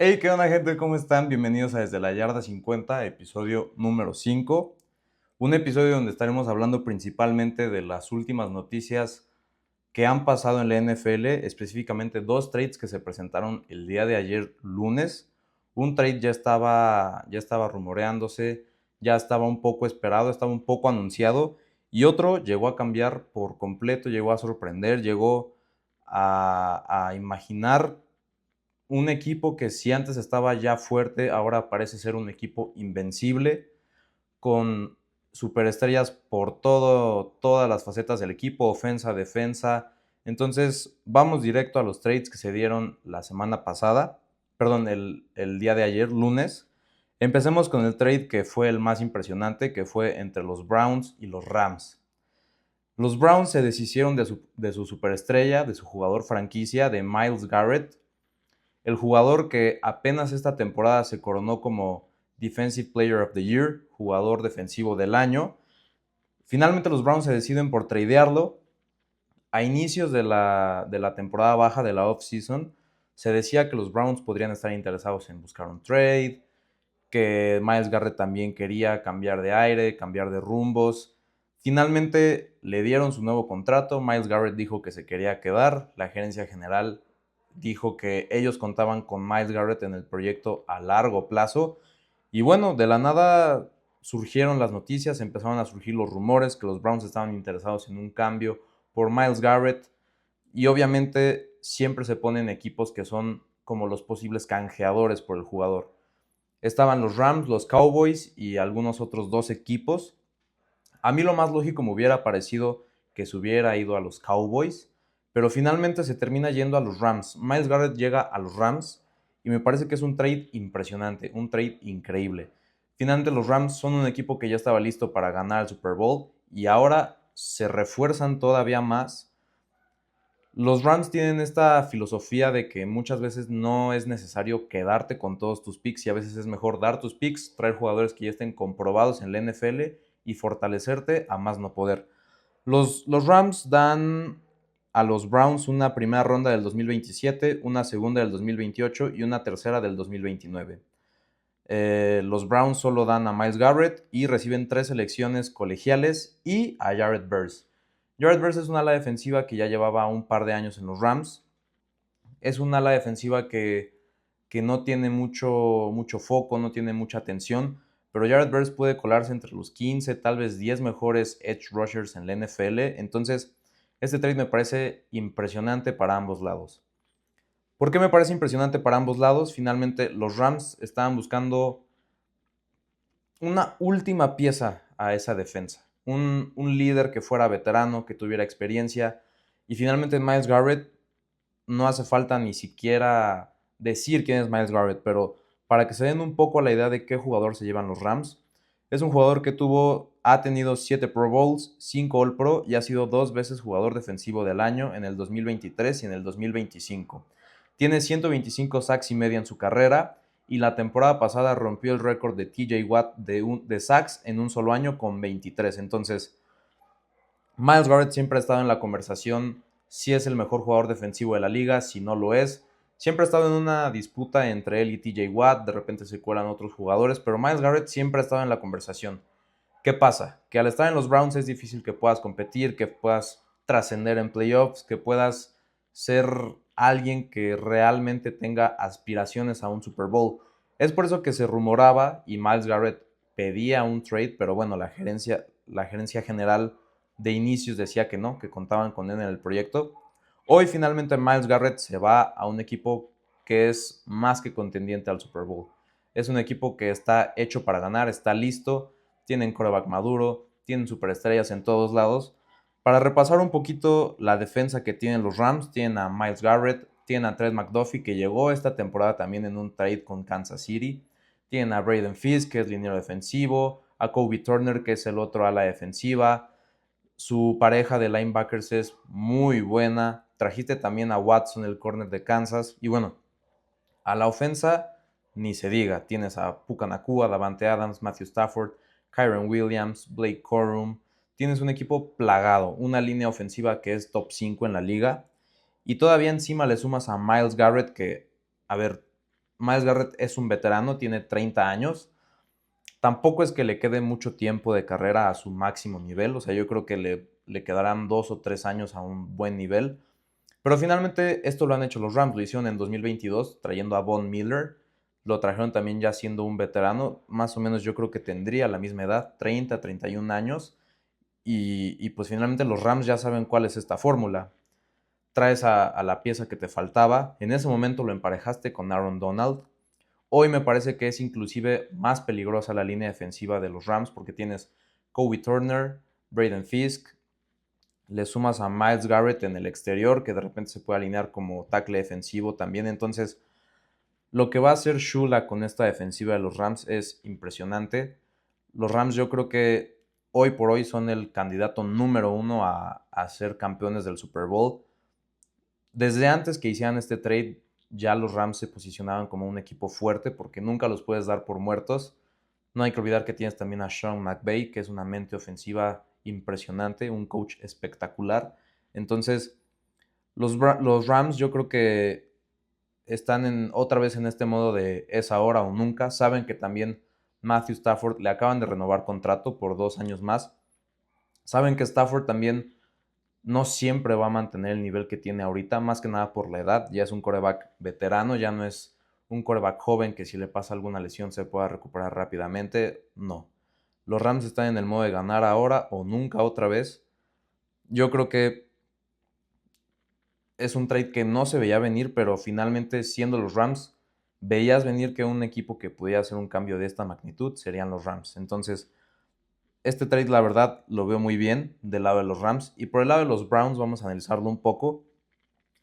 Hey, ¿qué onda, gente? ¿Cómo están? Bienvenidos a Desde la Yarda 50, episodio número 5. Un episodio donde estaremos hablando principalmente de las últimas noticias que han pasado en la NFL, específicamente dos trades que se presentaron el día de ayer lunes. Un trade ya estaba rumoreándose, ya estaba un poco esperado, estaba un poco anunciado, y otro llegó a cambiar por completo, llegó a sorprender, llegó a imaginar un equipo que si antes estaba ya fuerte, ahora parece ser un equipo invencible, con superestrellas por todas las facetas del equipo, ofensa, defensa. Entonces, vamos directo a los trades que se dieron la semana pasada, perdón, el día de ayer, lunes. Empecemos con el trade que fue el más impresionante, que fue entre los Browns y los Rams. Los Browns se deshicieron de su superestrella, de su jugador franquicia, de Myles Garrett, el jugador que apenas esta temporada se coronó como Defensive Player of the Year, jugador defensivo del año. Finalmente los Browns se deciden por tradearlo. A inicios de la temporada baja, de la off-season, se decía que los Browns podrían estar interesados en buscar un trade, que Myles Garrett también quería cambiar de aire, cambiar de rumbos. Finalmente le dieron su nuevo contrato. Myles Garrett dijo que se quería quedar. La gerencia general dijo que ellos contaban con Myles Garrett en el proyecto a largo plazo. Y bueno, de la nada surgieron las noticias, empezaron a surgir los rumores que los Browns estaban interesados en un cambio por Myles Garrett. Y obviamente siempre se ponen equipos que son como los posibles canjeadores por el jugador. Estaban los Rams, los Cowboys y algunos otros dos equipos. A mí lo más lógico me hubiera parecido que se hubiera ido a los Cowboys, pero finalmente se termina yendo a los Rams. Myles Garrett llega a los Rams y me parece que es un trade impresionante, un trade increíble. Finalmente los Rams son un equipo que ya estaba listo para ganar el Super Bowl y ahora se refuerzan todavía más. Los Rams tienen esta filosofía de que muchas veces no es necesario quedarte con todos tus picks y a veces es mejor dar tus picks, traer jugadores que ya estén comprobados en la NFL y fortalecerte a más no poder. Los Rams dan a los Browns una primera ronda del 2027, una segunda del 2028 y una tercera del 2029. Los Browns solo dan a Myles Garrett y reciben 3 selecciones colegiales y a Jared Verse. Jared Verse es una ala defensiva que ya llevaba un par de años en los Rams. Es una ala defensiva que no tiene mucho foco, no tiene mucha atención, pero Jared Verse puede colarse entre los 15, tal vez 10 mejores edge rushers en la NFL. Entonces, este trade me parece impresionante para ambos lados. ¿Por qué me parece impresionante para ambos lados? Finalmente, los Rams estaban buscando una última pieza a esa defensa. Un líder que fuera veterano, que tuviera experiencia. Y finalmente Myles Garrett, no hace falta ni siquiera decir quién es Myles Garrett, pero para que se den un poco la idea de qué jugador se llevan los Rams, es un jugador que ha tenido 7 Pro Bowls, 5 All Pro y ha sido 2 veces jugador defensivo del año en el 2023 y en el 2025. Tiene 125 sacks y media en su carrera y la temporada pasada rompió el récord de TJ Watt de sacks en un solo año con 23. Entonces, Myles Garrett siempre ha estado en la conversación si es el mejor jugador defensivo de la liga, si no lo es. Siempre ha estado en una disputa entre él y TJ Watt, de repente se cuelan otros jugadores, pero Myles Garrett siempre ha estado en la conversación. ¿Qué pasa? Que al estar en los Browns es difícil que puedas competir, que puedas trascender en playoffs, que puedas ser alguien que realmente tenga aspiraciones a un Super Bowl. Es por eso que se rumoraba y Myles Garrett pedía un trade, pero bueno, la gerencia general de inicios decía que no, que contaban con él en el proyecto. Hoy finalmente Myles Garrett se va a un equipo que es más que contendiente al Super Bowl. Es un equipo que está hecho para ganar, está listo, tienen quarterback maduro, tienen superestrellas en todos lados. Para repasar un poquito la defensa que tienen los Rams, tienen a Myles Garrett, tienen a Trent McDuffie, que llegó esta temporada también en un trade con Kansas City, tienen a Braden Fisk, que es liniero defensivo, a Kobe Turner, que es el otro ala defensiva. Su pareja de linebackers es muy buena. Trajiste también a Watson, el corner de Kansas. Y bueno, a la ofensa, ni se diga. Tienes a Puka Nacua, Davante Adams, Matthew Stafford, Kyren Williams, Blake Corum. Tienes un equipo plagado, una línea ofensiva que es top 5 en la liga. Y todavía encima le sumas a Myles Garrett, que, a ver, Myles Garrett es un veterano, tiene 30 años. Tampoco es que le quede mucho tiempo de carrera a su máximo nivel. O sea, yo creo que le quedarán 2 o 3 años a un buen nivel. Pero finalmente esto lo han hecho los Rams. Lo hicieron en 2022 trayendo a Von Miller. Lo trajeron también ya siendo un veterano. Más o menos yo creo que tendría la misma edad, 30, 31 años. Y pues finalmente los Rams ya saben cuál es esta fórmula. Traes a la pieza que te faltaba. En ese momento lo emparejaste con Aaron Donald. Hoy me parece que es inclusive más peligrosa la línea defensiva de los Rams porque tienes Kobe Turner, Braden Fisk, le sumas a Myles Garrett en el exterior que de repente se puede alinear como tackle defensivo también. Entonces, lo que va a hacer Shula con esta defensiva de los Rams es impresionante. Los Rams yo creo que hoy por hoy son el candidato número uno a ser campeones del Super Bowl. Desde antes que hicieran este trade, ya los Rams se posicionaban como un equipo fuerte porque nunca los puedes dar por muertos. No hay que olvidar que tienes también a Sean McVay, que es una mente ofensiva impresionante, un coach espectacular. Entonces, los Rams yo creo que están otra vez en este modo de es ahora o nunca. Saben que también Matthew Stafford le acaban de renovar contrato por 2 años más. Saben que Stafford también no siempre va a mantener el nivel que tiene ahorita, más que nada por la edad. Ya es un quarterback veterano, ya no es un quarterback joven que si le pasa alguna lesión se pueda recuperar rápidamente. No. Los Rams están en el modo de ganar ahora o nunca otra vez. Yo creo que es un trade que no se veía venir, pero finalmente siendo los Rams, veías venir que un equipo que pudiera hacer un cambio de esta magnitud serían los Rams. Entonces, este trade, la verdad, lo veo muy bien del lado de los Rams. Y por el lado de los Browns, vamos a analizarlo un poco.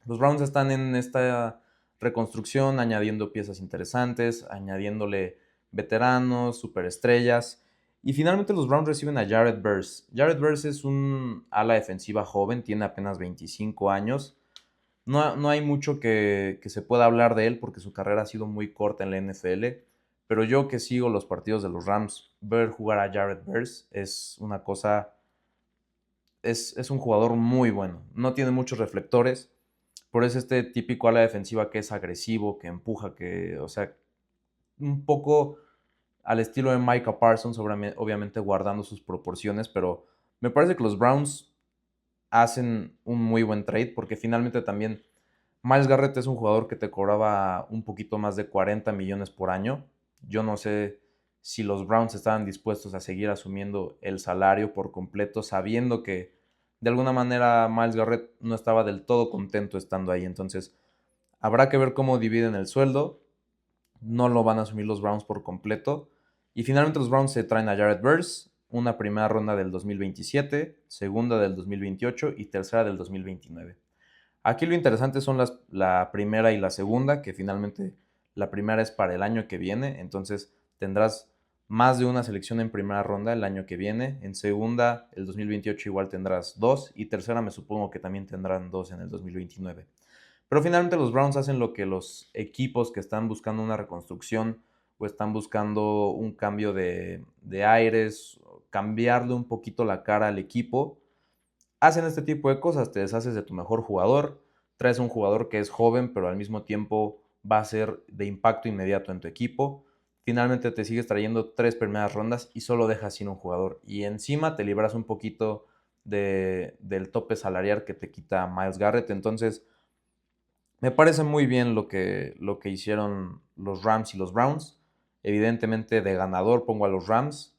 Los Browns están en esta reconstrucción, añadiendo piezas interesantes, añadiéndole veteranos, superestrellas. Y finalmente los Browns reciben a Jared Verse. Jared Verse es un ala defensiva joven, tiene apenas 25 años. No hay mucho que se pueda hablar de él porque su carrera ha sido muy corta en la NFL. Pero yo que sigo los partidos de los Rams, ver jugar a Jared Verse es una cosa. Es un jugador muy bueno. No tiene muchos reflectores. Por eso este típico ala defensiva que es agresivo, que empuja, que, o sea, un poco al estilo de Micah Parsons, obviamente guardando sus proporciones, pero me parece que los Browns hacen un muy buen trade porque finalmente también Myles Garrett es un jugador que te cobraba un poquito más de 40 millones por año. Yo no sé si los Browns estaban dispuestos a seguir asumiendo el salario por completo, sabiendo que de alguna manera Myles Garrett no estaba del todo contento estando ahí. Entonces, habrá que ver cómo dividen el sueldo. No lo van a asumir los Browns por completo. Y finalmente los Browns se traen a Jared Verse, una primera ronda del 2027, segunda del 2028 y tercera del 2029. Aquí lo interesante son la primera y la segunda, que finalmente la primera es para el año que viene, entonces tendrás más de una selección en primera ronda el año que viene. En segunda, el 2028 igual tendrás dos y tercera me supongo que también tendrán dos en el 2029. Pero finalmente los Browns hacen lo que los equipos que están buscando una reconstrucción o están buscando un cambio de aires, cambiarle un poquito la cara al equipo, hacen este tipo de cosas. Te deshaces de tu mejor jugador, traes un jugador que es joven, pero al mismo tiempo va a ser de impacto inmediato en tu equipo. Finalmente te sigues trayendo 3 primeras rondas y solo dejas sin un jugador. Y encima te libras un poquito del tope salarial que te quita Myles Garrett. Entonces, me parece muy bien lo que hicieron los Rams y los Browns. Evidentemente, de ganador pongo a los Rams.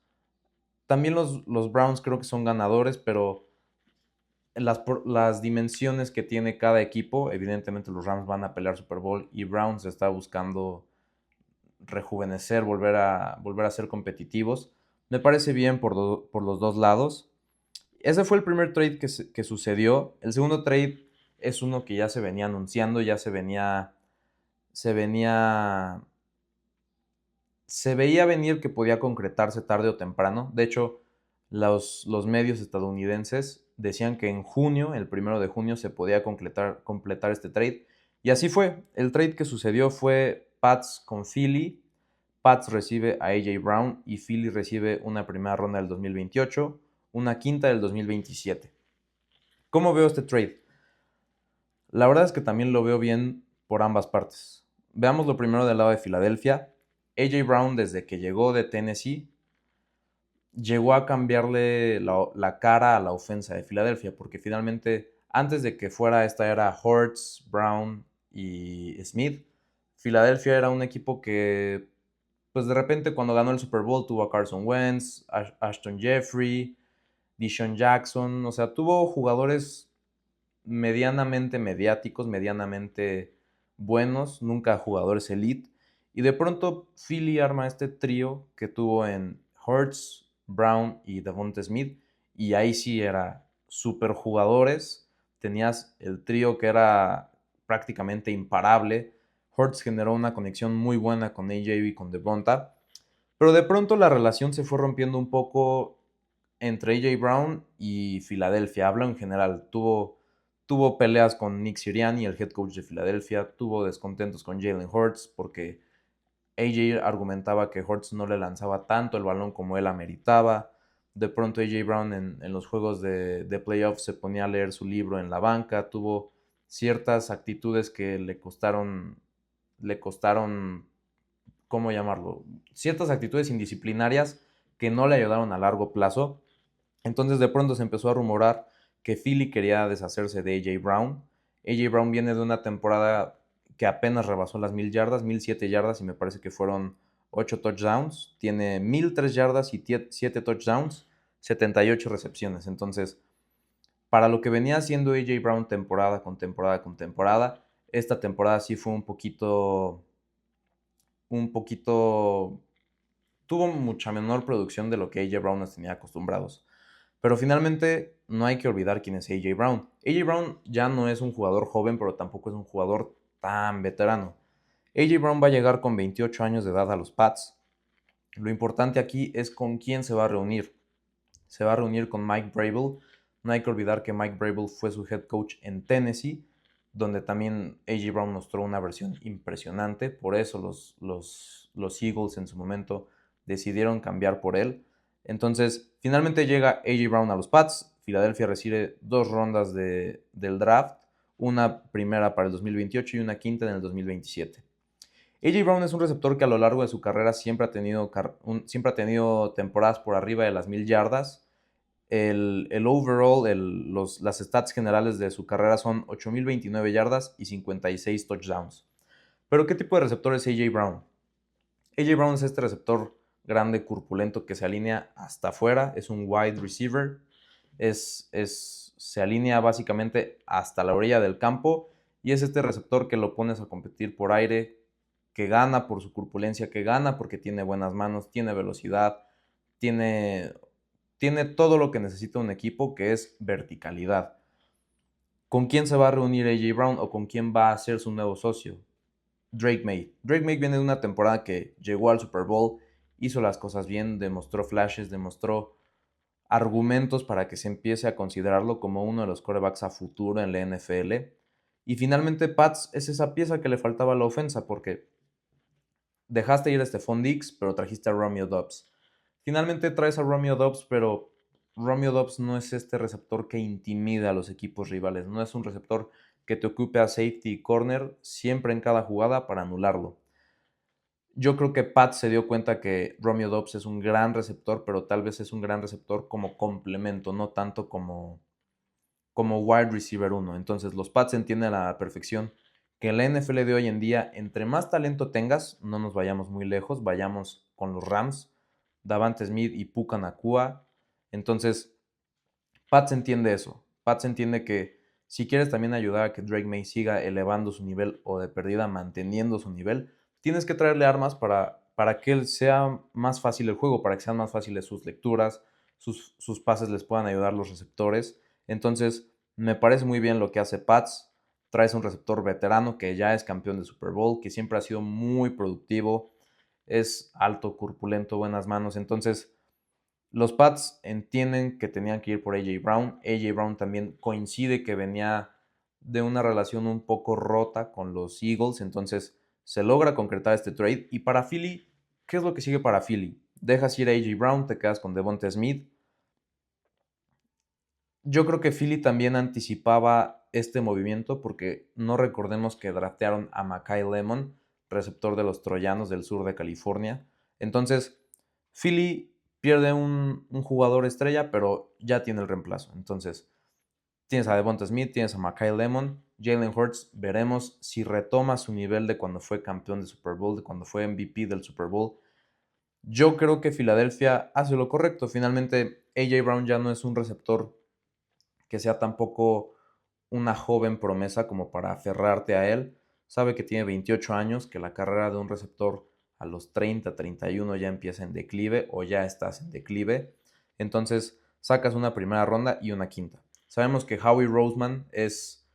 También los Browns creo que son ganadores, pero las dimensiones que tiene cada equipo, evidentemente los Rams van a pelear Super Bowl y Browns está buscando rejuvenecer, volver a ser competitivos. Me parece bien por los dos lados. Ese fue el primer trade que sucedió. El segundo trade es uno que ya se venía anunciando, se veía venir que podía concretarse tarde o temprano. De hecho, los medios estadounidenses decían que en junio, el 1 de junio, se podía completar este trade. Y así fue. El trade que sucedió fue Pats con Philly. Pats recibe a AJ Brown y Philly recibe una primera ronda del 2028, una quinta del 2027. ¿Cómo veo este trade? La verdad es que también lo veo bien por ambas partes. veamos lo primero del lado de Filadelfia. A.J. Brown, desde que llegó de Tennessee, llegó a cambiarle la cara a la ofensa de Filadelfia, porque finalmente, antes de que fuera esta era Hurts, Brown y Smith, Filadelfia era un equipo que, pues de repente cuando ganó el Super Bowl tuvo a Carson Wentz, Ashton Jeffrey, Deshaun Jackson, o sea, tuvo jugadores medianamente mediáticos, medianamente buenos, nunca jugadores elite. Y de pronto Philly arma este trío que tuvo en Hurts, Brown y Devonta Smith. Y ahí sí era super jugadores. Tenías el trío que era prácticamente imparable. Hurts generó una conexión muy buena con AJ y con Devonta. Pero de pronto la relación se fue rompiendo un poco entre AJ Brown y Filadelfia. Hablo en general. Tuvo peleas con Nick Sirianni, el head coach de Filadelfia. Tuvo descontentos con Jalen Hurts porque AJ argumentaba que Hurts no le lanzaba tanto el balón como él ameritaba. De pronto AJ Brown en los juegos de playoffs se ponía a leer su libro en la banca. Tuvo ciertas actitudes que le costaron, ¿cómo llamarlo? Ciertas actitudes indisciplinarias que no le ayudaron a largo plazo. Entonces de pronto se empezó a rumorar que Philly quería deshacerse de A.J. Brown. A.J. Brown viene de una temporada que apenas rebasó las 1000 yardas, 1007 yardas y me parece que fueron 8 touchdowns. Tiene 1003 yardas y 7 touchdowns, 78 recepciones. Entonces, para lo que venía haciendo A.J. Brown temporada con temporada con temporada, esta temporada sí fue un poquito, tuvo mucha menor producción de lo que A.J. Brown nos tenía acostumbrados. Pero finalmente no hay que olvidar quién es A.J. Brown. A.J. Brown ya no es un jugador joven, pero tampoco es un jugador tan veterano. A.J. Brown va a llegar con 28 años de edad a los Pats. Lo importante aquí es con quién se va a reunir. Se va a reunir con Mike Vrabel. No hay que olvidar que Mike Vrabel fue su head coach en Tennessee, donde también A.J. Brown mostró una versión impresionante. Por eso los Eagles en su momento decidieron cambiar por él. Entonces, finalmente llega A.J. Brown a los Pats. Filadelfia recibe 2 rondas del draft, una primera para el 2028 y una quinta en el 2027. A.J. Brown es un receptor que a lo largo de su carrera siempre ha tenido temporadas por arriba de las 1000 yardas. El overall, las stats generales de su carrera son 8029 yardas y 56 touchdowns. Pero ¿qué tipo de receptor es A.J. Brown? A.J. Brown es este receptor grande, corpulento, que se alinea hasta afuera, es un wide receiver, se alinea básicamente hasta la orilla del campo y es este receptor que lo pones a competir por aire, que gana por su corpulencia, que gana porque tiene buenas manos, tiene velocidad, tiene, tiene todo lo que necesita un equipo, que es verticalidad. ¿Con quién se va a reunir A.J. Brown o con quién va a ser su nuevo socio? Drake May. Drake May viene de una temporada que llegó al Super Bowl, hizo las cosas bien, demostró flashes, demostró argumentos para que se empiece a considerarlo como uno de los quarterbacks a futuro en la NFL. Y finalmente Pats es esa pieza que le faltaba a la ofensa, porque dejaste ir a Stephon Diggs, pero trajiste a Romeo Doubs. Finalmente traes a Romeo Doubs, pero Romeo Doubs no es este receptor que intimida a los equipos rivales, no es un receptor que te ocupe a safety y corner siempre en cada jugada para anularlo. Yo creo que Pat se dio cuenta que Romeo Doubs es un gran receptor, pero tal vez es un gran receptor como complemento, no tanto como wide receiver 1. Entonces los Pats entienden a la perfección que en la NFL de hoy en día, entre más talento tengas, no nos vayamos muy lejos, vayamos con los Rams, Davante Smith y Puka Nacua. Entonces, Pats entiende eso. Pats entiende que si quieres también ayudar a que Drake May siga elevando su nivel o de perdida manteniendo su nivel, tienes que traerle armas para que él sea más fácil el juego, para que sean más fáciles sus lecturas, sus pases les puedan ayudar los receptores. Entonces, me parece muy bien lo que hace Pats. Traes un receptor veterano que ya es campeón de Super Bowl, que siempre ha sido muy productivo, es alto, corpulento, buenas manos. Entonces, los Pats entienden que tenían que ir por A.J. Brown. A.J. Brown también coincide que venía de una relación un poco rota con los Eagles, entonces se logra concretar este trade. Y para Philly, ¿qué es lo que sigue para Philly? Dejas ir a A.J. Brown, te quedas con Devonta Smith. Yo creo que Philly también anticipaba este movimiento porque no recordemos que draftearon a Makai Lemon receptor de los Troyanos del sur de California. Entonces, Philly pierde un jugador estrella, pero ya tiene el reemplazo. Entonces, tienes a Devonta Smith, tienes a Mekhi Lemon, Jalen Hurts, veremos si retoma su nivel de cuando fue campeón de Super Bowl, de cuando fue MVP del Super Bowl. Yo creo que Filadelfia hace lo correcto. Finalmente, A.J. Brown ya no es un receptor que sea tampoco una joven promesa como para aferrarte a él. Sabe que tiene 28 años, que la carrera de un receptor a los 30, 31 ya empieza en declive o ya estás en declive. Entonces sacas una primera ronda y una quinta. Sabemos que Howie Roseman es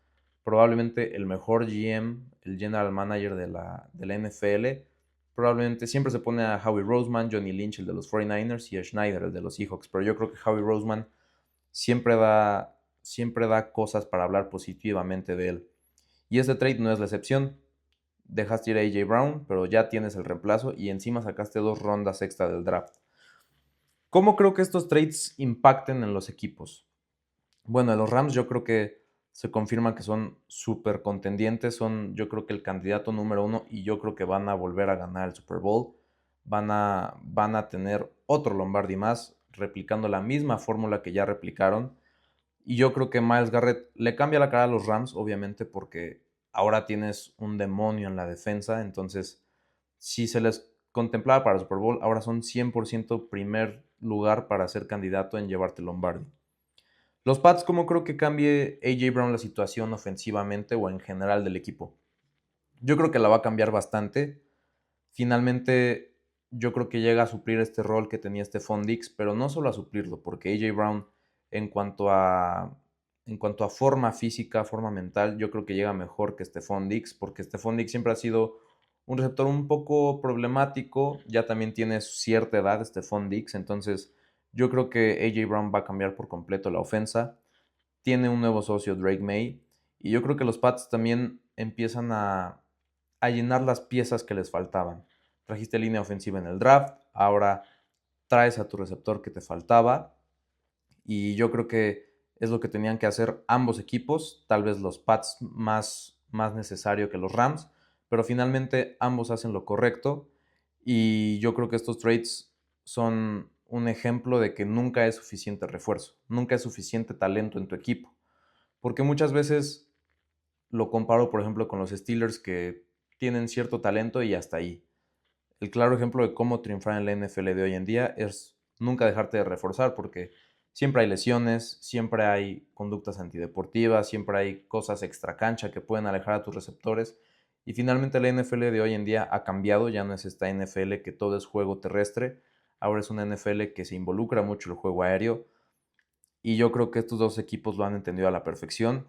probablemente el mejor GM, el general manager de la NFL. Probablemente siempre se pone a Howie Roseman, Johnny Lynch, el de los 49ers, y a Schneider, el de los Seahawks. Pero yo creo que Howie Roseman siempre da cosas para hablar positivamente de él. Y este trade no es la excepción. Dejaste ir a A.J. Brown, pero ya tienes el reemplazo y encima sacaste 2 rondas extra del draft. ¿Cómo creo que estos trades impacten en los equipos? Bueno, en los Rams yo creo que se confirma que son súper contendientes, son yo creo que el candidato número 1 y yo creo que van a volver a ganar el Super Bowl. Van a tener otro Lombardi más, replicando la misma fórmula que ya replicaron. Y yo creo que Myles Garrett le cambia la cara a los Rams, obviamente, porque ahora tienes un demonio en la defensa. Entonces, si se les contemplaba para el Super Bowl, ahora son 100% primer lugar para ser candidato en llevarte Lombardi. Los Pats, ¿cómo creo que cambie A.J. Brown la situación ofensivamente o en general del equipo? Yo creo que la va a cambiar bastante. Finalmente, yo creo que llega a suplir este rol que tenía Stephon Diggs, pero no solo a suplirlo, porque A.J. Brown, en cuanto a, en cuanto a forma física, forma mental, yo creo que llega mejor que Stephon Diggs, porque Stephon Diggs siempre ha sido un receptor un poco problemático, ya también tiene cierta edad Stephon Diggs, entonces yo creo que A.J. Brown va a cambiar por completo la ofensa. Tiene un nuevo socio, Drake May, y yo creo que los Pats también empiezan a llenar las piezas que les faltaban. Trajiste línea ofensiva en el draft, ahora traes a tu receptor que te faltaba y yo creo que es lo que tenían que hacer ambos equipos, tal vez los Pats más necesario que los Rams, pero finalmente ambos hacen lo correcto y yo creo que estos trades son un ejemplo de que nunca es suficiente refuerzo, nunca es suficiente talento en tu equipo, porque muchas veces lo comparo, por ejemplo, con los Steelers que tienen cierto talento y hasta ahí. El claro ejemplo de cómo triunfar en la NFL de hoy en día es nunca dejarte de reforzar porque siempre hay lesiones, siempre hay conductas antideportivas, siempre hay cosas extra cancha que pueden alejar a tus receptores. Y finalmente la NFL de hoy en día ha cambiado, ya no es esta NFL que todo es juego terrestre, ahora es una NFL que se involucra mucho el juego aéreo y yo creo que estos dos equipos lo han entendido a la perfección.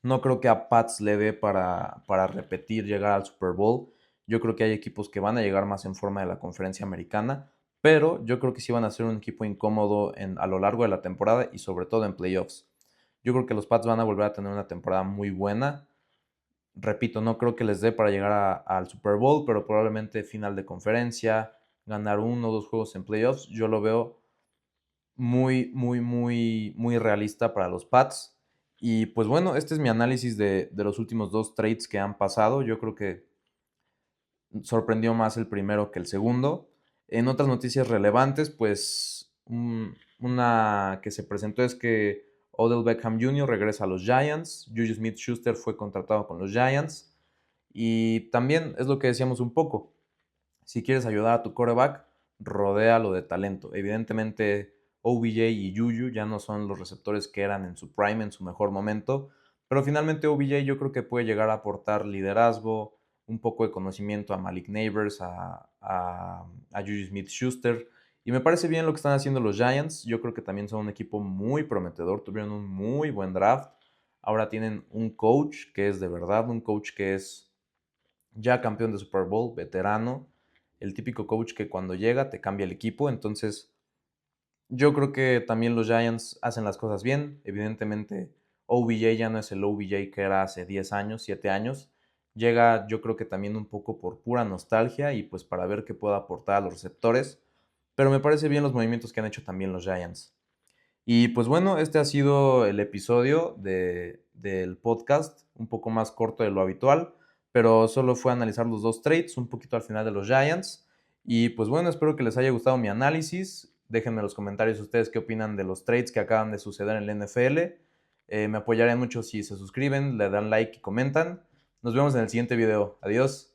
No creo que a Pats le dé para repetir llegar al Super Bowl. Yo creo que hay equipos que van a llegar más en forma de la conferencia americana, pero yo creo que sí van a ser un equipo incómodo a lo largo de la temporada y sobre todo en playoffs. Yo creo que los Pats van a volver a tener una temporada muy buena. Repito, no creo que les dé para llegar al Super Bowl, pero probablemente final de conferencia, ganar 1 o 2 juegos en playoffs. Yo lo veo muy, muy, muy, muy realista para los Pats. Y pues bueno, este es mi análisis de los últimos 2 trades que han pasado. Yo creo que sorprendió más el primero que el segundo. En otras noticias relevantes, pues una que se presentó es que Odell Beckham Jr. regresa a los Giants. Juju Smith-Schuster fue contratado con los Giants. Y también es lo que decíamos un poco. Si quieres ayudar a tu quarterback, rodéalo de talento. Evidentemente, OBJ y Juju ya no son los receptores que eran en su prime, en su mejor momento, pero finalmente OBJ yo creo que puede llegar a aportar liderazgo, un poco de conocimiento a Malik Neighbors, a Juju Smith-Schuster, y me parece bien lo que están haciendo los Giants. Yo creo que también son un equipo muy prometedor, tuvieron un muy buen draft, ahora tienen un coach que es de verdad, un coach que es ya campeón de Super Bowl, veterano, el típico coach que cuando llega te cambia el equipo. Entonces, yo creo que también los Giants hacen las cosas bien. Evidentemente, OBJ ya no es el OBJ que era hace 10 años, 7 años. Llega, yo creo que también un poco por pura nostalgia y pues para ver qué puede aportar a los receptores. Pero me parece bien los movimientos que han hecho también los Giants. Y pues bueno, este ha sido el episodio del podcast, un poco más corto de lo habitual, pero solo fue analizar los dos trades, un poquito al final de los Giants. Y pues bueno, espero que les haya gustado mi análisis. Déjenme en los comentarios ustedes qué opinan de los trades que acaban de suceder en la NFL. Me apoyarían mucho si se suscriben, le dan like y comentan. Nos vemos en el siguiente video. Adiós.